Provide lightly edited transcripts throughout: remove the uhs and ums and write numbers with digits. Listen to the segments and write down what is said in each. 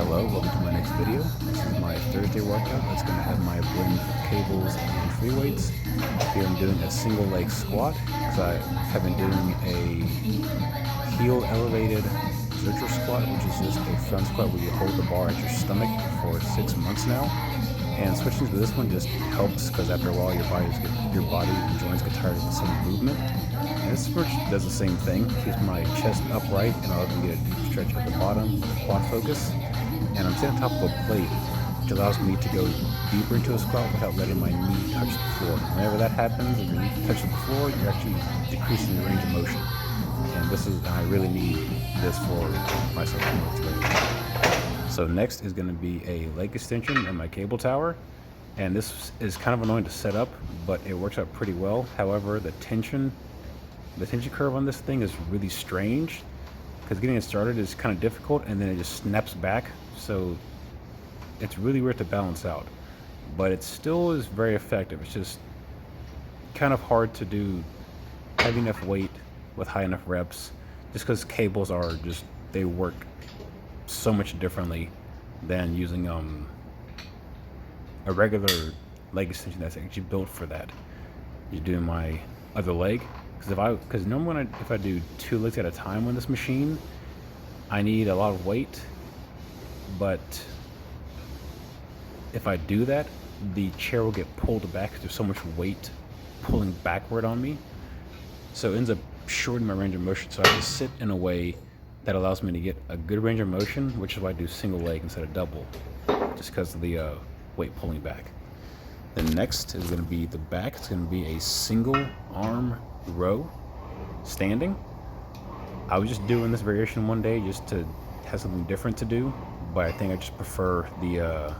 Hello, welcome to my next video. This is my Thursday workout. It's going to have my blend of cables and free weights. Here I'm doing a single leg squat because I have been doing a heel elevated searcher squat, which is just a front squat where you hold the bar at your stomach for 6 months now. And switching to this one just helps because after a while your body and joints get tired of the same movement. And this switch does the same thing. Keeps my chest upright and I'll even get a deep stretch at the bottom with quad focus. And I'm sitting on top of a plate, which allows me to go deeper into a squat without letting my knee touch the floor. Whenever that happens and your knee touches the floor, you're actually decreasing your range of motion. And I really need this for myself. So next is going to be a leg extension in my cable tower. And this is kind of annoying to set up, but it works out pretty well. However, the tension curve on this thing is really strange because getting it started is kind of difficult and then it just snaps back. So it's really weird to balance out, but it still is very effective. It's just kind of hard to do heavy enough weight with high enough reps just because cables they work so much differently than using a regular leg extension that's actually built for that. You're doing my other leg because normally if I do 2 legs at a time on this machine, I need a lot of weight. But if I do that, the chair will get pulled back because there's so much weight pulling backward on me. So it ends up shortening my range of motion. So I have to sit in a way that allows me to get a good range of motion, which is why I do single leg instead of double, just because of the weight pulling back. Then next is going to be the back. It's going to be a single arm row standing. I was just doing this variation one day just to have something different to do, but I think I just prefer the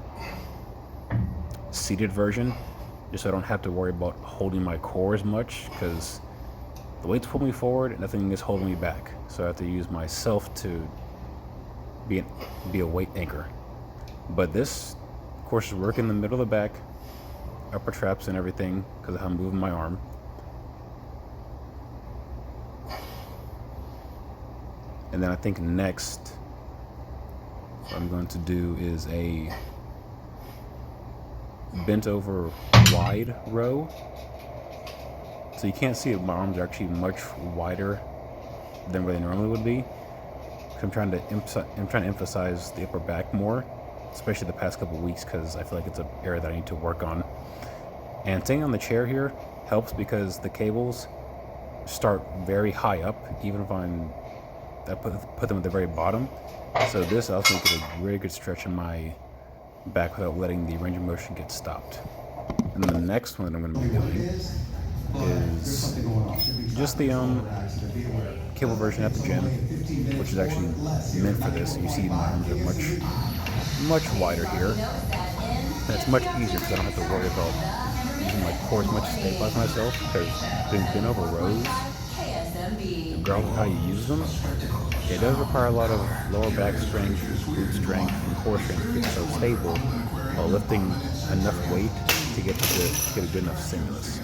seated version, just so I don't have to worry about holding my core as much, because the weights pull me forward and nothing is holding me back. So I have to use myself to be a weight anchor. But this, of course, is working the middle of the back, upper traps and everything because of how I'm moving my arm. And then I think next what I'm going to do is a bent over wide row. So you can't see it, my arms are actually much wider than where they normally would be. I'm trying to emphasize the upper back more, especially the past couple weeks, because I feel like it's an area that I need to work on. And staying on the chair here helps because the cables start very high up, even if I put them at the very bottom. So this allows me to get a very good stretch in my back without letting the range of motion get stopped. And the next one that I'm going to be doing is just the cable version at the gym, which is actually meant for this. You see my arms are much wider here. And it's much easier because I don't have to worry about using my core as much to stabilize myself, because doing bent over rows, regardless of how you use them, it does require a lot of lower back strength, glute strength, and core strength to get so stable while lifting enough weight to get a good enough stimulus.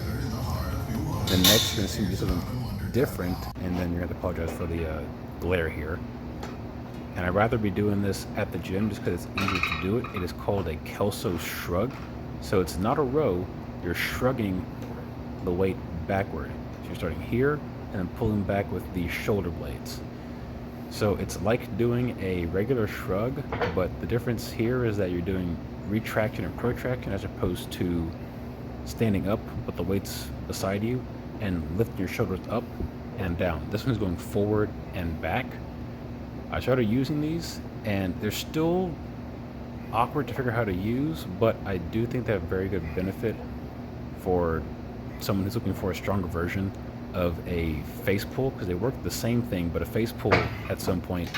Then next you're going to see me do something different, and then you're going to apologize for the glare here. And I'd rather be doing this at the gym just because it's easier to do it. It is called a Kelso Shrug. So it's not a row, you're shrugging the weight backward. So you're starting here and then pulling back with the shoulder blades. So it's like doing a regular shrug, but the difference here is that you're doing retraction and protraction as opposed to standing up with the weights beside you and lifting your shoulders up and down. This one's going forward and back. I started using these and they're still awkward to figure out how to use, but I do think they have very good benefit for someone who's looking for a stronger version of a face pull, because they work the same thing, but a face pull at some point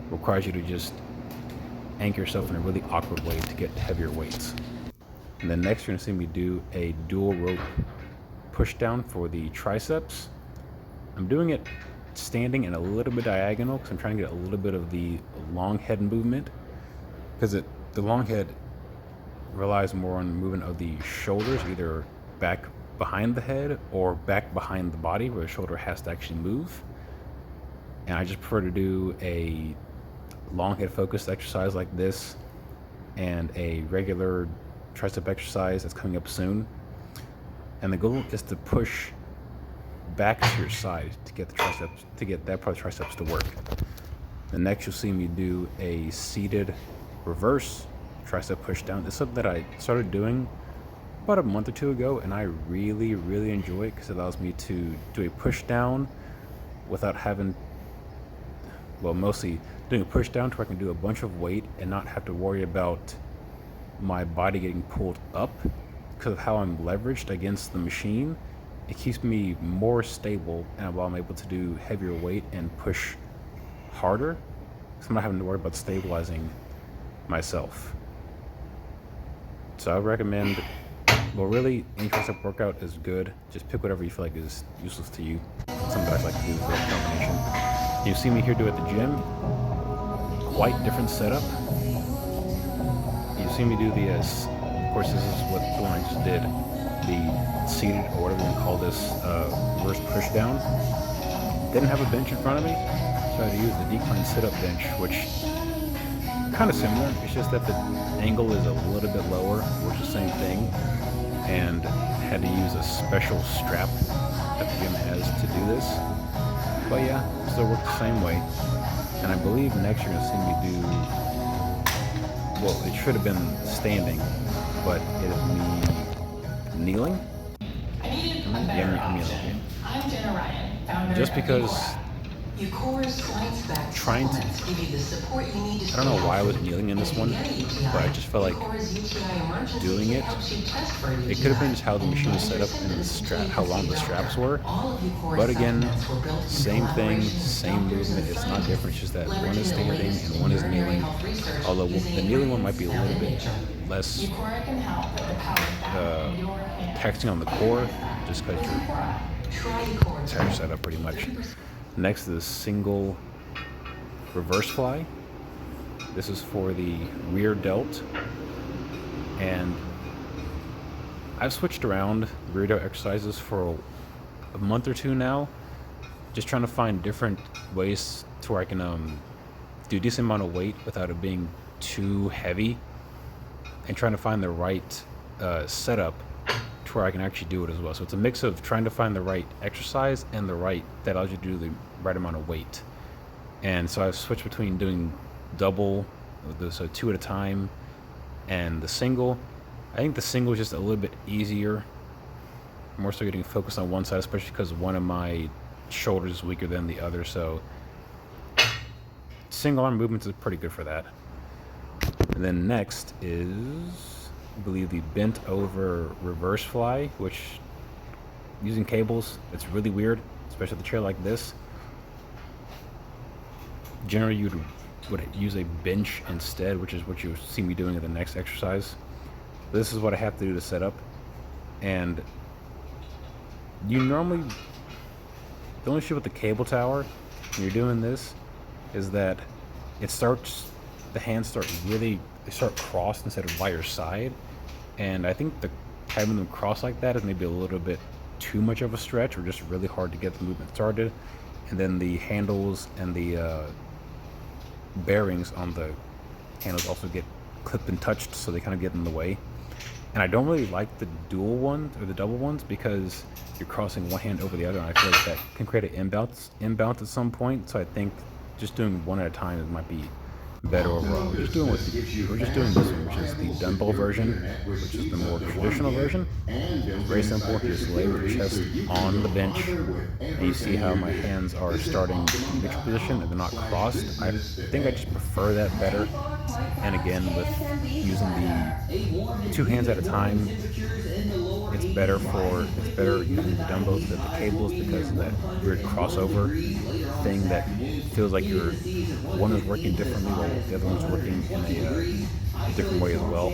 requires you to just anchor yourself in a really awkward way to get heavier weights. And then next you're going to see me do a dual rope pushdown for the triceps. I'm doing it standing and a little bit diagonal because I'm trying to get a little bit of the long head movement, because the long head relies more on the movement of the shoulders, either back behind the head or back behind the body, where the shoulder has to actually move. And I just prefer to do a long head focused exercise like this and a regular tricep exercise that's coming up soon. And the goal is to push back to your side to get the triceps, to get that part of the triceps to work. And next you'll see me do a seated reverse tricep pushdown. It's something that I started doing about a month or two ago, and I really enjoy it because it allows me to do a push down without having, well, mostly doing a push down to where I can do a bunch of weight and not have to worry about my body getting pulled up because of how I'm leveraged against the machine. It keeps me more stable, and while I'm able to do heavier weight and push harder, so I'm not having to worry about stabilizing myself. So I recommend, well, really, any tricep workout is good. Just pick whatever you feel like is useless to you. Something that I like to do for a combination. You see me here do it at the gym. Quite different setup. You see me do the, of course, this is what the one I just did, the seated, or whatever you call this, reverse push down. Didn't have a bench in front of me, so I had to use the decline sit-up bench, which kind of similar. It's just that the angle is a little bit lower, which is the same thing, and had to use a special strap that the gym has to do this. But yeah, still works the same way. And I believe next you're gonna see me do, well, it should have been standing, but it is me kneeling. Just because trying to, I don't know why I was kneeling in this one, but I just felt like doing it. It could have been just how the machine was set up and the strap, how long the straps were. But again, same thing, same movement. It's not different. It's just that one is standing and one is kneeling. Although the kneeling one might be a little bit less taxing on the core, just because you're set up pretty much. Next is single reverse fly. This is for the rear delt, and I've switched around rear delt exercises for a month or two now, just trying to find different ways to where I can do a decent amount of weight without it being too heavy, and trying to find the right setup to where I can actually do it as well. So it's a mix of trying to find the right exercise and the right that allows you to do the right amount of weight. And so I've switched between doing double, so 2 at a time, and the single. I think the single is just a little bit easier, more so getting focused on one side, especially because one of my shoulders is weaker than the other. So single arm movements is pretty good for that. And then next is, I believe, the bent over reverse fly, which using cables, it's really weird, especially with a chair like this. Generally you would use a bench instead, which is what you see me doing in the next exercise. This is what I have to do to set up. And you normally, the only issue with the cable tower when you're doing this is that it starts, the hands start really, they start crossed instead of by your side. And I think having them crossed like that is maybe a little bit too much of a stretch, or just really hard to get the movement started. And then the handles and the bearings on the handles also get clipped and touched, so they kind of get in the way. And I don't really like the dual ones or the double ones because you're crossing one hand over the other, and I feel like that can create an imbalance at some point. So I think just doing one at a time might be better overall. We're just doing this one, which is the dumbbell version, which is the more traditional version. Very simple. Just lay your chest on the bench, and you see how my hands are starting in neutral position and they're not crossed. I think I just prefer that better. And again, with using the 2 hands at a time, it's better using the dumbbells than the cables because of that weird crossover thing that feels like one is working differently while the other one's working in a different way as well.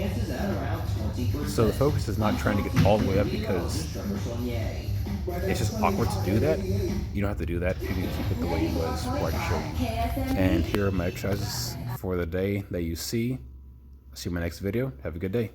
So the focus is not trying to get all the way up because it's just awkward to do that. You don't have to do that. You can keep it the way it was before I just showed you. And here are my exercises for the day that you see. See you in my next video. Have a good day.